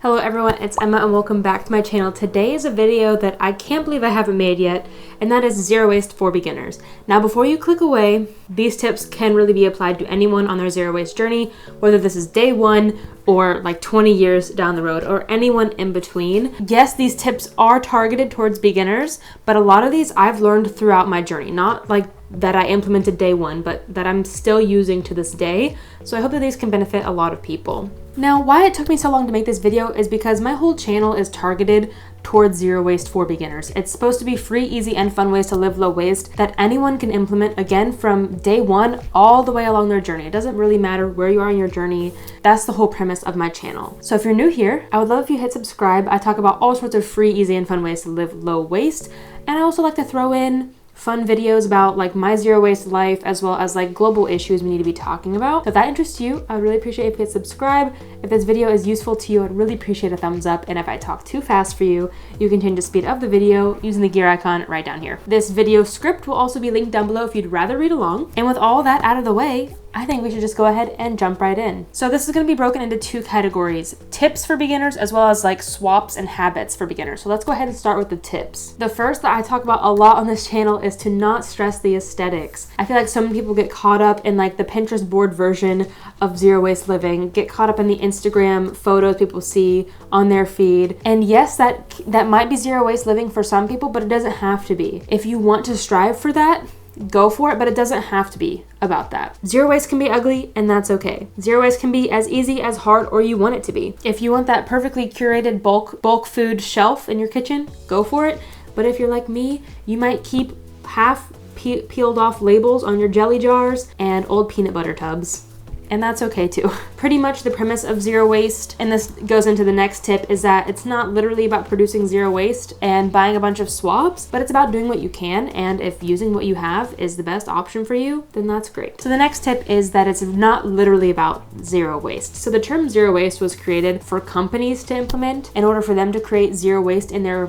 Hello everyone, it's Emma and welcome back to my channel. Today is a video that I can't believe I haven't made yet, and that is zero waste for beginners. Now before you click away, these tips can really be applied to anyone on their zero waste journey, whether this is day one or like 20 years down the road or anyone in between. Yes, these tips are targeted towards beginners, but a lot of these I've learned throughout my journey, not like that I implemented day one, but that I'm still using to this day. So I hope that these can benefit a lot of people. Now, why it took me so long to make this video is because my whole channel is targeted towards zero waste for beginners. It's supposed to be free, easy, and fun ways to live low waste that anyone can implement, again, from day one all the way along their journey. It doesn't really matter where you are in your journey. That's the whole premise of my channel. So if you're new here, I would love if you hit subscribe. I talk about all sorts of free, easy, and fun ways to live low waste. And I also like to throw in fun videos about like my zero waste life, as well as like global issues we need to be talking about. So if that interests you, I would really appreciate if you hit subscribe. If this video is useful to you, I'd really appreciate a thumbs up. And if I talk too fast for you, you can change the speed of the video using the gear icon right down here. This video script will also be linked down below if you'd rather read along. And with all that out of the way, I think we should just go ahead and jump right in. So this is going to be broken into two categories: tips for beginners, as well as like swaps and habits for beginners. So let's go ahead and start with the tips. The first that I talk about a lot on this channel is to not stress the aesthetics. I feel like some people get caught up in like the Pinterest board version of zero waste living, get caught up in the Instagram photos people see on their feed. And yes, that might be zero waste living for some people, but it doesn't have to be. If you want to strive for that, go for it, but it doesn't have to be about that. Zero waste can be ugly, and that's okay. Zero waste can be as easy, as hard, or you want it to be. If you want that perfectly curated bulk food shelf in your kitchen, go for it. But if you're like me, you might keep half peeled off labels on your jelly jars and old peanut butter tubs. And that's okay too. Pretty much the premise of zero waste, and this goes into the next tip, is that it's not literally about producing zero waste and buying a bunch of swaps, but it's about doing what you can. And if using what you have is the best option for you, then that's great. So the next tip is that it's not literally about zero waste. So the term zero waste was created for companies to implement in order for them to create zero waste in their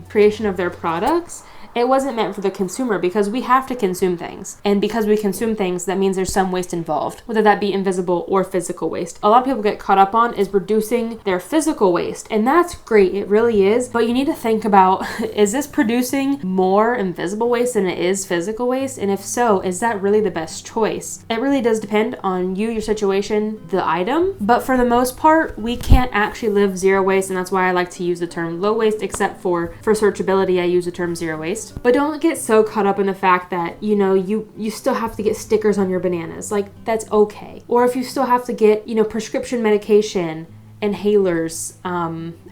creation of their products. It wasn't meant for the consumer, because we have to consume things. And because we consume things, that means there's some waste involved, whether that be invisible or physical waste. A lot of people get caught up on is reducing their physical waste, and that's great, it really is. But you need to think about, is this producing more invisible waste than it is physical waste? And if so, is that really the best choice? It really does depend on you, your situation, the item. But for the most part, we can't actually live zero waste, and that's why I like to use the term low waste, except for searchability, I use the term zero waste. But don't get so caught up in the fact that, you still have to get stickers on your bananas. Like, that's okay. Or if you still have to get, prescription medication, inhalers,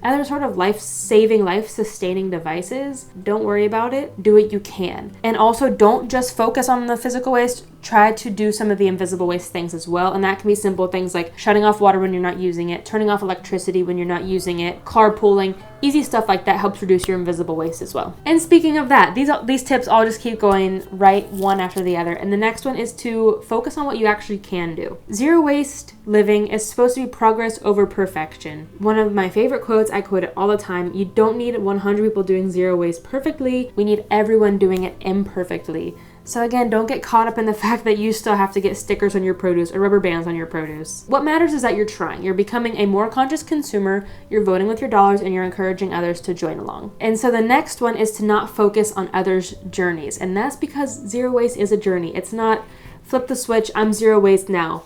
other sort of life-saving, life-sustaining devices, don't worry about it. Do what you can. And also, don't just focus on the physical waste. Try to do some of the invisible waste things as well. And that can be simple things like shutting off water when you're not using it, turning off electricity when you're not using it, carpooling. Easy stuff like that helps reduce your invisible waste as well. And speaking of that, these tips all just keep going right one after the other. And the next one is to focus on what you actually can do. Zero waste living is supposed to be progress over perfection. One of my favorite quotes, I quote it all the time: you don't need 100 people doing zero waste perfectly. We need everyone doing it imperfectly. So again, don't get caught up in the fact that you still have to get stickers on your produce or rubber bands on your produce. What matters is that you're trying. You're becoming a more conscious consumer, you're voting with your dollars, and you're encouraging others to join along. And so the next one is to not focus on others' journeys. And that's because zero waste is a journey. It's not flip the switch, I'm zero waste now.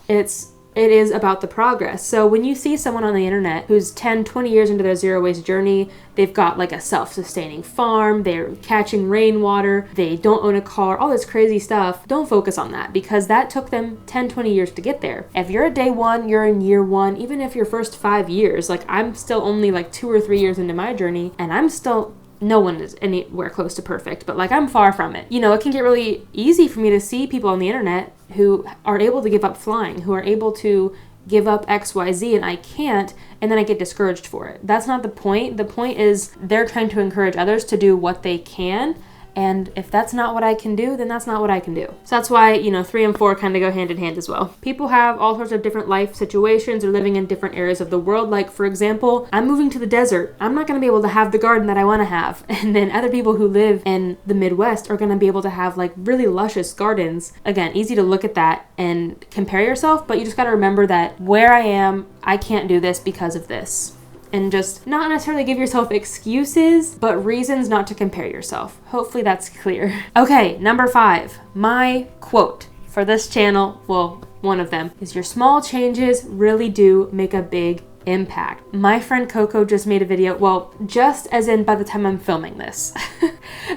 It is about the progress. So when you see someone on the internet who's 10, 20 years into their zero waste journey, they've got like a self-sustaining farm, they're catching rainwater, they don't own a car, all this crazy stuff, don't focus on that, because that took them 10, 20 years to get there. If you're at day one, you're in year one, even if your first 5 years, like I'm still only like 2 or 3 years into my journey, and no one is anywhere close to perfect, but like I'm far from it. It can get really easy for me to see people on the internet who are able to give up flying, who are able to give up XYZ, and I can't, and then I get discouraged for it. That's not the point. The point is they're trying to encourage others to do what they can, And if that's not what I can do, then that's not what I can do. So that's why, 3 and 4 kind of go hand in hand as well. People have all sorts of different life situations or living in different areas of the world. Like, for example, I'm moving to the desert. I'm not going to be able to have the garden that I want to have. And then other people who live in the Midwest are going to be able to have like really luscious gardens. Again, easy to look at that and compare yourself, but you just got to remember that where I am, I can't do this because of this. And just not necessarily give yourself excuses, but reasons not to compare yourself. Hopefully that's clear. Okay, number 5, my quote for this channel, well, one of them, is your small changes really do make a big impact. My friend Coco just made a video, well, just as in by the time I'm filming this.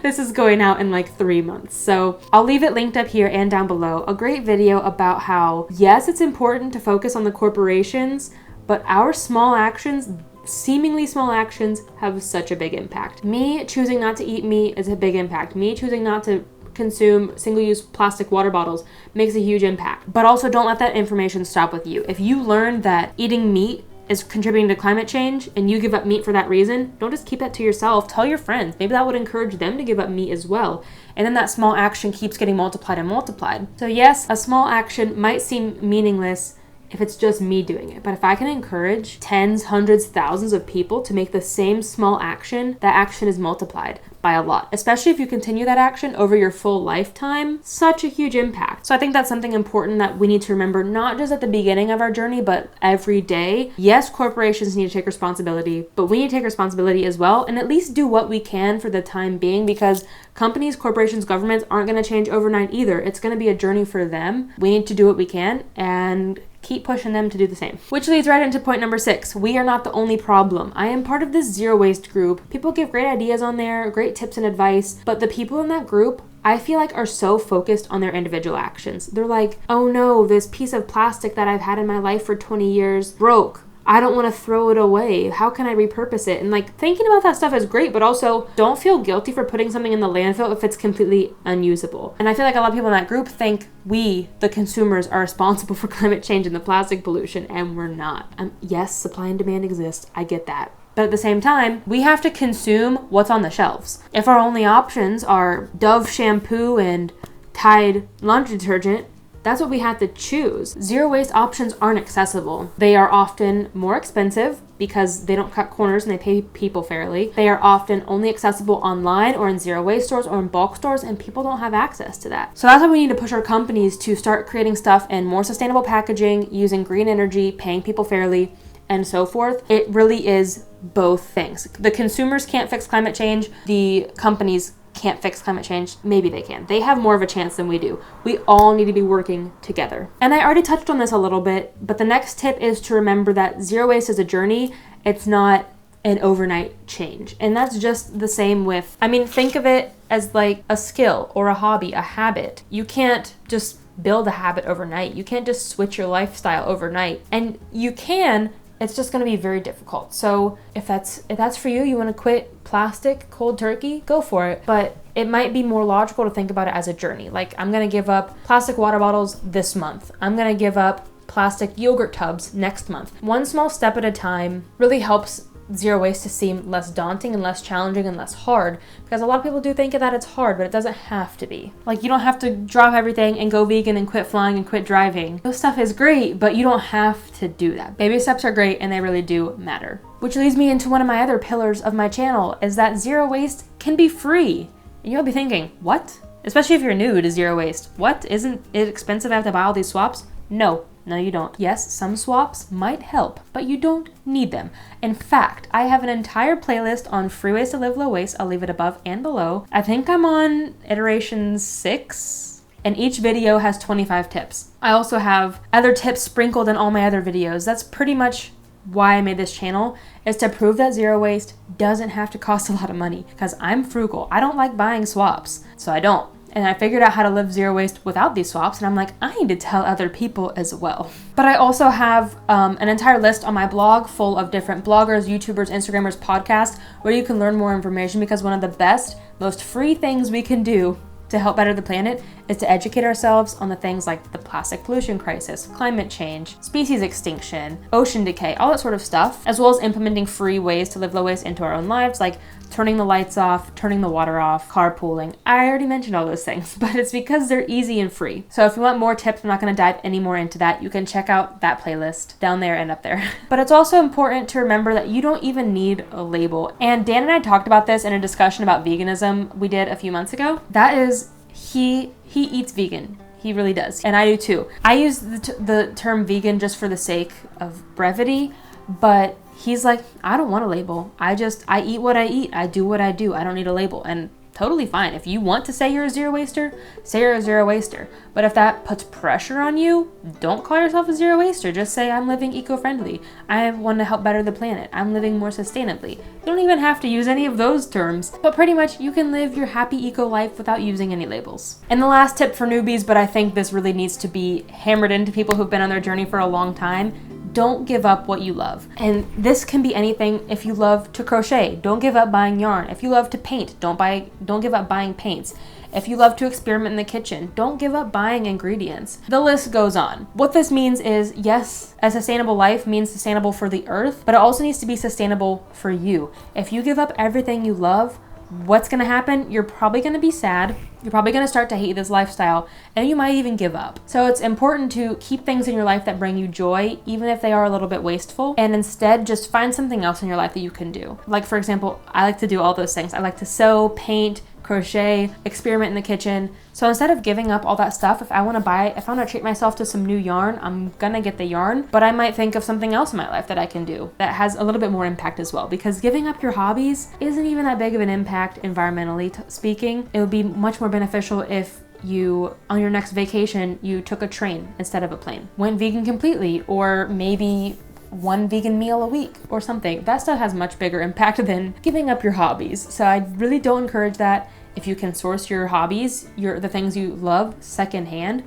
This is going out in like 3 months. So I'll leave it linked up here and down below. A great video about how, yes, it's important to focus on the corporations, but our small actions, seemingly small actions, have such a big impact. Me choosing not to eat meat is a big impact. Me choosing not to consume single-use plastic water bottles makes a huge impact. But also don't let that information stop with you. If you learn that eating meat is contributing to climate change and you give up meat for that reason, don't just keep that to yourself. Tell your friends. Maybe that would encourage them to give up meat as well. And then that small action keeps getting multiplied and multiplied. So yes, a small action might seem meaningless if it's just me doing it. But if I can encourage tens, hundreds, thousands of people to make the same small action, that action is multiplied by a lot. Especially if you continue that action over your full lifetime, such a huge impact. So I think that's something important that we need to remember, not just at the beginning of our journey, but every day. Yes, corporations need to take responsibility, but we need to take responsibility as well, and at least do what we can for the time being, because companies, corporations, governments aren't going to change overnight either. It's going to be a journey for them. We need to do what we can and keep pushing them to do the same. Which leads right into point number 6. We are not the only problem. I am part of this zero waste group. People give great ideas on there, great tips and advice, but the people in that group, I feel like, are so focused on their individual actions. They're like, oh no, this piece of plastic that I've had in my life for 20 years broke. I don't want to throw it away. How can I repurpose it? And like, thinking about that stuff is great, but also don't feel guilty for putting something in the landfill if it's completely unusable. And I feel like a lot of people in that group think we, the consumers, are responsible for climate change and the plastic pollution, and we're not. Yes, supply and demand exist. I get that. But at the same time, we have to consume what's on the shelves. If our only options are Dove shampoo and Tide laundry detergent, that's what we have to choose. Zero waste options aren't accessible. They are often more expensive because they don't cut corners and they pay people fairly. They are often only accessible online or in zero waste stores or in bulk stores, and people don't have access to that. So that's why we need to push our companies to start creating stuff in more sustainable packaging, using green energy, paying people fairly, and so forth. It really is both things. The consumers can't fix climate change. The companies can't fix climate change. Maybe they can. They have more of a chance than we do. We all need to be working together. And I already touched on this a little bit, but the next tip is to remember that zero waste is a journey. It's not an overnight change. And that's just the same with, think of it as like a skill or a hobby, a habit. You can't just build a habit overnight. You can't just switch your lifestyle overnight. And you can, it's just going to be very difficult. So if that's for you, you want to quit plastic cold turkey, go for it. But it might be more logical to think about it as a journey. Like, I'm going to give up plastic water bottles this month. I'm going to give up plastic yogurt tubs next month. One small step at a time really helps zero waste to seem less daunting and less challenging and less hard, because a lot of people do think that it's hard, but it doesn't have to be. Like, you don't have to drop everything and go vegan and quit flying and quit driving. Those stuff is great, but you don't have to do that. Baby steps are great and they really do matter. Which leads me into one of my other pillars of my channel, is that zero waste can be free. And you'll be thinking, what? Especially if you're new to zero waste. What? Isn't it expensive? I have to buy all these swaps? No, you don't. Yes, some swaps might help, but you don't need them. In fact, I have an entire playlist on free ways to live low waste. I'll leave it above and below. I think I'm on iteration 6, and each video has 25 tips. I also have other tips sprinkled in all my other videos. That's pretty much why I made this channel, is to prove that zero waste doesn't have to cost a lot of money, because I'm frugal. I don't like buying swaps, so I don't. And I figured out how to live zero waste without these swaps, and I'm like, I need to tell other people as well. But I also have an entire list on my blog full of different bloggers, YouTubers, Instagrammers, podcasts, where you can learn more information, because one of the best, most free things we can do to help better the planet is to educate ourselves on the things like the plastic pollution crisis, climate change, species extinction, ocean decay, all that sort of stuff, as well as implementing free ways to live low waste into our own lives, like turning the lights off, turning the water off, carpooling. I already mentioned all those things, but it's because they're easy and free. So if you want more tips, I'm not going to dive any more into that. You can check out that playlist down there and up there. But it's also important to remember that you don't even need a label. And Dan and I talked about this in a discussion about veganism we did a few months ago. That is, he eats vegan. He really does. And I do too. I use the term vegan just for the sake of brevity, but he's like, I don't want a label. I eat what I eat. I do what I do. I don't need a label. And totally fine. If you want to say you're a zero waster, say you're a zero waster. But if that puts pressure on you, don't call yourself a zero waster. Just say, I'm living eco-friendly. I want to help better the planet. I'm living more sustainably. You don't even have to use any of those terms, but pretty much you can live your happy eco life without using any labels. And the last tip for newbies, but I think this really needs to be hammered into people who've been on their journey for a long time: don't give up what you love. And this can be anything. If you love to crochet, don't give up buying yarn. If you love to paint, don't give up buying paints. If you love to experiment in the kitchen, don't give up buying ingredients. The list goes on. What this means is, yes, a sustainable life means sustainable for the earth, but it also needs to be sustainable for you. If you give up everything you love, what's gonna happen? You're probably gonna be sad. You're probably gonna start to hate this lifestyle, and you might even give up. So it's important to keep things in your life that bring you joy, even if they are a little bit wasteful, and instead just find something else in your life that you can do. Like, for example, I like to do all those things. I like to sew, paint, crochet, experiment in the kitchen. So instead of giving up all that stuff, if I want to treat myself to some new yarn, I'm gonna get the yarn, but I might think of something else in my life that I can do that has a little bit more impact as well, because giving up your hobbies isn't even that big of an impact environmentally speaking. It would be much more beneficial if you, on your next vacation, you took a train instead of a plane, went vegan completely, or maybe one vegan meal a week or something. That stuff has much bigger impact than giving up your hobbies. So I really don't encourage that. If you can source your hobbies, the things you love secondhand,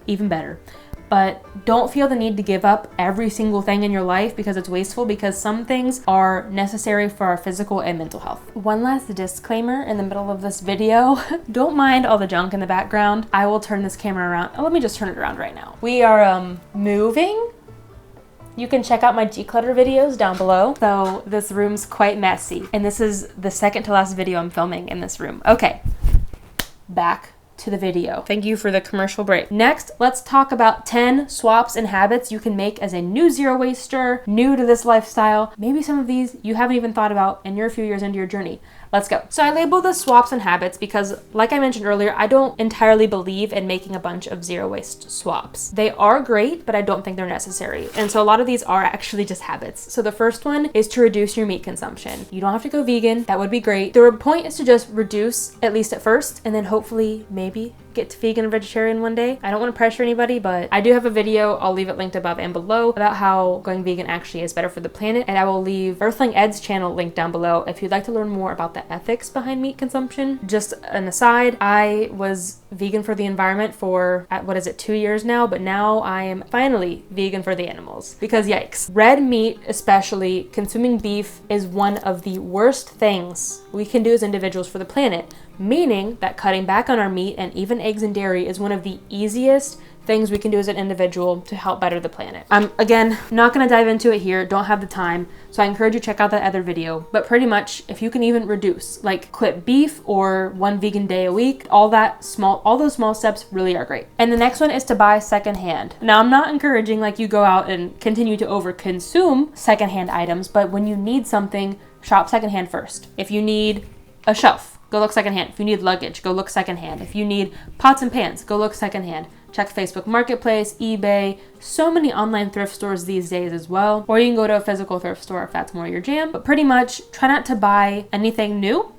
even better. But don't feel the need to give up every single thing in your life because it's wasteful, because some things are necessary for our physical and mental health. One last disclaimer in the middle of this video. Don't mind all the junk in the background. I will turn this camera around. Oh, let me just turn it around right now. We are moving. You can check out my declutter videos down below. So this room's quite messy, and this is the second to last video I'm filming in this room. Okay, back to the video. Thank you for the commercial break. Next, let's talk about 10 swaps and habits you can make as a new zero waster, new to this lifestyle. Maybe some of these you haven't even thought about and you're a few years into your journey. Let's go. So I label the swaps and habits because, like I mentioned earlier, I don't entirely believe in making a bunch of zero waste swaps. They are great, but I don't think they're necessary. And so a lot of these are actually just habits. So the first one is to reduce your meat consumption. You don't have to go vegan. That would be great. The point is to just reduce, at least at first, and then hopefully maybe get to vegan and vegetarian one day. I don't want to pressure anybody, but I do have a video, I'll leave it linked above and below, about how going vegan actually is better for the planet. And I will leave Earthling Ed's channel linked down below if you'd like to learn more about the ethics behind meat consumption. Just an aside, I was vegan for the environment for, 2 years now, but now I am finally vegan for the animals, because yikes. Red meat, especially consuming beef, is one of the worst things we can do as individuals for the planet, meaning that cutting back on our meat and even eggs and dairy is one of the easiest things we can do as an individual to help better the planet. I'm, again, not gonna dive into it here, don't have the time, so I encourage you to check out that other video. But pretty much, if you can even reduce, like quit beef or one vegan day a week, all those small steps really are great. And the next one is to buy secondhand. Now, I'm not encouraging like you go out and continue to overconsume secondhand items, but when you need something, shop secondhand first. If you need a shelf, go look secondhand. If you need luggage, go look secondhand. If you need pots and pans, go look secondhand. Check Facebook Marketplace, eBay, so many online thrift stores these days as well. Or you can go to a physical thrift store if that's more your jam. But pretty much try not to buy anything new.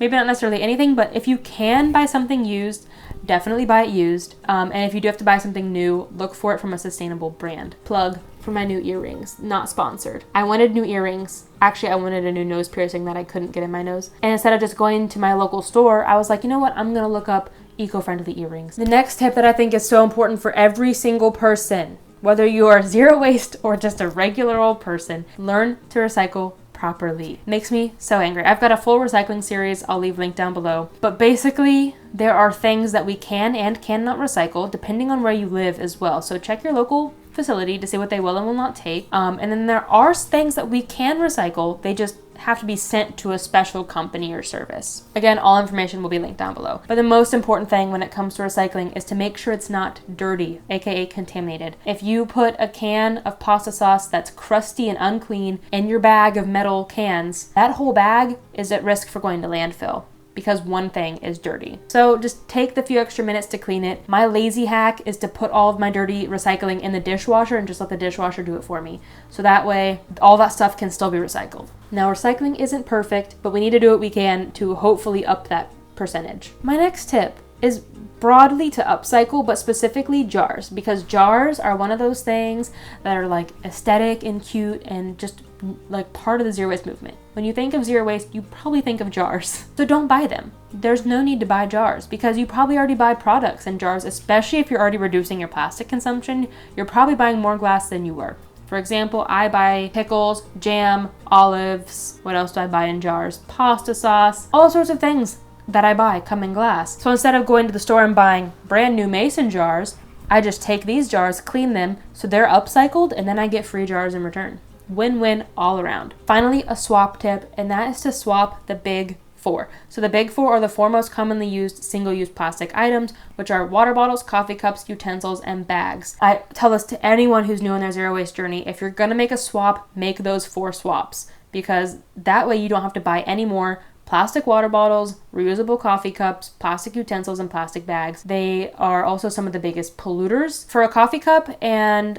Maybe not necessarily anything, but if you can buy something used, definitely buy it used. And if you do have to buy something new, look for it from a sustainable brand. Plug for my new earrings, not sponsored. I wanted new earrings. Actually, I wanted a new nose piercing that I couldn't get in my nose. And instead of just going to my local store, I was like, you know what? I'm gonna look up eco-friendly earrings. The next tip that I think is so important for every single person, whether you are zero waste or just a regular old person, learn to recycle properly. Makes me so angry. I've got a full recycling series I'll leave linked down below. But basically, there are things that we can and cannot recycle depending on where you live as well. So check your local facility to see what they will and will not take. And then there are things that we can recycle. They just have to be sent to a special company or service. Again, all information will be linked down below. But the most important thing when it comes to recycling is to make sure it's not dirty, aka contaminated. If you put a can of pasta sauce that's crusty and unclean in your bag of metal cans, that whole bag is at risk for going to landfill, because one thing is dirty. So just take the few extra minutes to clean it. My lazy hack is to put all of my dirty recycling in the dishwasher and just let the dishwasher do it for me. So that way, all that stuff can still be recycled. Now, recycling isn't perfect, but we need to do what we can to hopefully up that percentage. My next tip is broadly to upcycle, but specifically jars, because jars are one of those things that are like aesthetic and cute and just like part of the zero waste movement. When you think of zero waste, you probably think of jars. So don't buy them. There's no need to buy jars because you probably already buy products in jars, especially if you're already reducing your plastic consumption. You're probably buying more glass than you were. For example, I buy pickles, jam, olives. What else do I buy in jars? Pasta sauce, all sorts of things that I buy come in glass. So instead of going to the store and buying brand new mason jars, I just take these jars, clean them, so they're upcycled, and then I get free jars in return. Win-win all around. Finally, a swap tip, and that is to swap the big four. So the big four are the four most commonly used single-use plastic items, which are water bottles, coffee cups, utensils, and bags. I tell this to anyone who's new on their zero waste journey. If you're gonna make a swap, make those 4 swaps, because that way you don't have to buy any more plastic water bottles, reusable coffee cups, plastic utensils, and plastic bags. They are also some of the biggest polluters. For a coffee cup and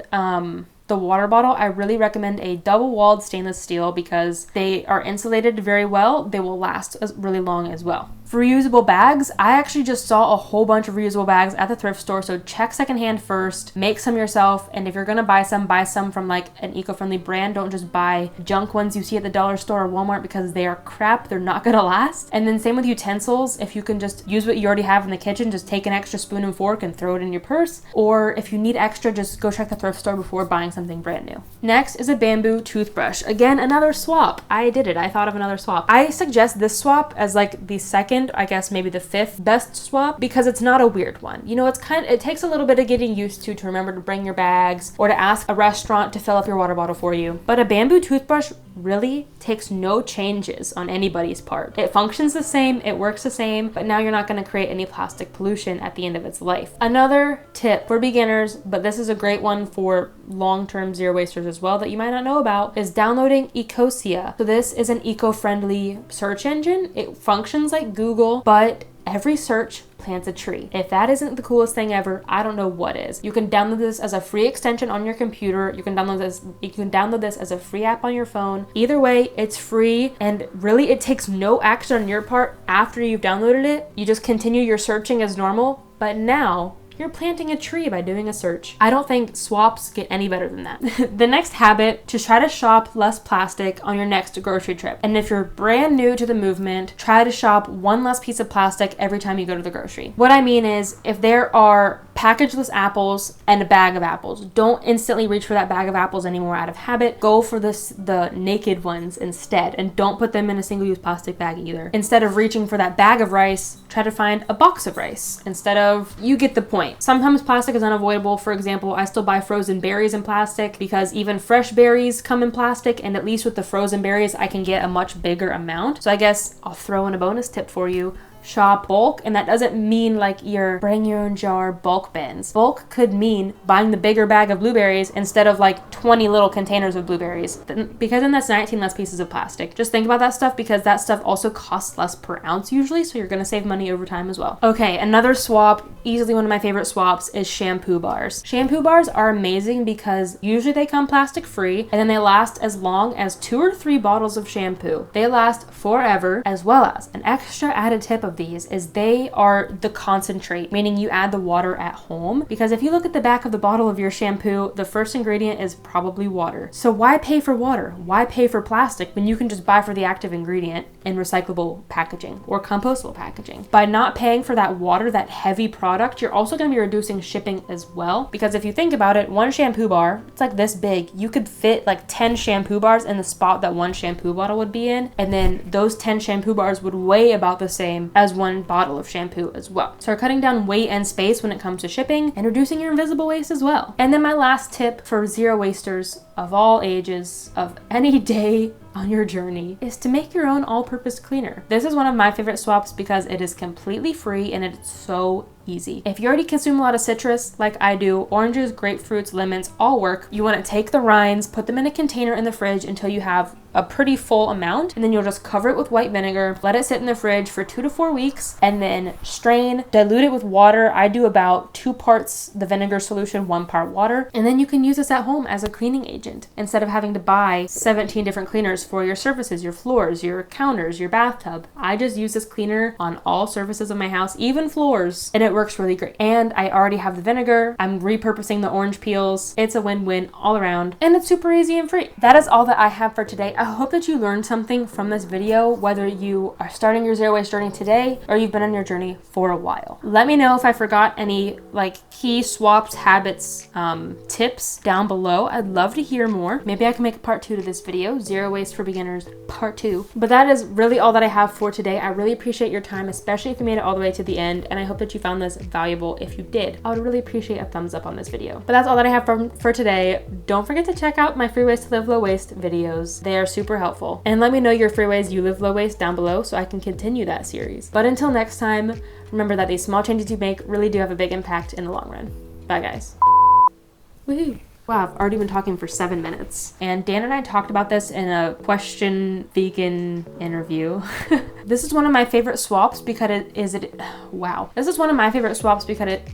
the water bottle, I really recommend a double-walled stainless steel because they are insulated very well. They will last really long as well. For reusable bags, I actually just saw a whole bunch of reusable bags at the thrift store, so check secondhand first, make some yourself, and if you're gonna buy some from like an eco-friendly brand. Don't just buy junk ones you see at the dollar store or Walmart because they are crap, they're not gonna last. And then same with utensils, if you can just use what you already have in the kitchen, just take an extra spoon and fork and throw it in your purse, or if you need extra, just go check the thrift store before buying something brand new. Next is a bamboo toothbrush. Again, another swap. I did it, I thought of another swap. I suggest this swap as like the second, I guess maybe the 5th best swap, because it's not a weird one. You know, it takes a little bit of getting used to remember to bring your bags or to ask a restaurant to fill up your water bottle for you. But a bamboo toothbrush really takes no changes on anybody's part. It functions the same, it works the same, but now you're not going to create any plastic pollution at the end of its life. Another tip for beginners, but this is a great one for long-term zero wasters as well that you might not know about, is downloading Ecosia. So this is an eco-friendly search engine. It functions like Google, but every search plants a tree. If that isn't the coolest thing ever, I don't know what is. You can download this as a free extension on your computer. You can download this as a free app on your phone. Either way, it's free, and really it takes no action on your part after you've downloaded it. You just continue your searching as normal, but now you're planting a tree by doing a search. I don't think swaps get any better than that. The next habit, to try to shop less plastic on your next grocery trip. And if you're brand new to the movement, try to shop one less piece of plastic every time you go to the grocery. What I mean is, if there are packageless apples and a bag of apples, don't instantly reach for that bag of apples anymore out of habit. Go for the naked ones instead, and don't put them in a single-use plastic bag either. Instead of reaching for that bag of rice, try to find a box of rice. You get the point. Sometimes plastic is unavoidable. For example, I still buy frozen berries in plastic because even fresh berries come in plastic, and at least with the frozen berries, I can get a much bigger amount. So I guess I'll throw in a bonus tip for you. Shop bulk, and that doesn't mean like you're bring your own jar bulk bins. Bulk could mean buying the bigger bag of blueberries instead of like 20 little containers of blueberries, because then that's 19 less pieces of plastic. Just think about that stuff, because that stuff also costs less per ounce usually, so you're gonna save money over time as well. Okay, another swap, easily one of my favorite swaps, is shampoo bars. Shampoo bars are amazing because usually they come plastic free, and then they last as long as 2 or 3 bottles of shampoo. They last forever, as well as an extra added tip of these is they are the concentrate, meaning you add the water at home, because if you look at the back of the bottle of your shampoo, the first ingredient is probably water. So why pay for water? Why pay for plastic when you can just buy for the active ingredient in recyclable packaging or compostable packaging? By not paying for that water, that heavy product, you're also going to be reducing shipping as well, because if you think about it, one shampoo bar, it's like this big. You could fit like 10 shampoo bars in the spot that one shampoo bottle would be in, and then those 10 shampoo bars would weigh about the same as as one bottle of shampoo as well. So you're cutting down weight and space when it comes to shipping and reducing your invisible waste as well. And then my last tip for zero wasters of all ages, of any day on your journey, is to make your own all-purpose cleaner. This is one of my favorite swaps because it is completely free and it's so easy. If you already consume a lot of citrus like I do, oranges, grapefruits, lemons all work. You want to take the rinds, put them in a container in the fridge until you have a pretty full amount, and then you'll just cover it with white vinegar, let it sit in the fridge for 2 to 4 weeks, and then strain, dilute it with water. I do about 2 parts the vinegar solution, 1 part water, and then you can use this at home as a cleaning agent instead of having to buy 17 different cleaners for your surfaces, your floors, your counters, your bathtub. I just use this cleaner on all surfaces of my house, even floors, and it works really great. And I already have the vinegar. I'm repurposing the orange peels. It's a win-win all around, and it's super easy and free. That is all that I have for today. I hope that you learned something from this video, whether you are starting your zero waste journey today or you've been on your journey for a while. Let me know if I forgot any key swaps, habits, tips down below. I'd love to hear more. Maybe I can make a part 2 to this video, Zero Waste for Beginners part 2. But that is really all that I have for today. I really appreciate your time, especially if you made it all the way to the end, and I hope that you found this valuable. If you did, I would really appreciate a thumbs up on this video. But that's all that I have for today. Don't forget to check out my free ways to live low waste videos. They are super helpful. And let me know your free ways you live low waste down below so I can continue that series. But until next time, remember that these small changes you make really do have a big impact in the long run. Bye guys. Woohoo. Wow, I've already been talking for 7 minutes. And Dan and I talked about this in a question vegan interview. This is one of my favorite swaps because This is one of my favorite swaps because it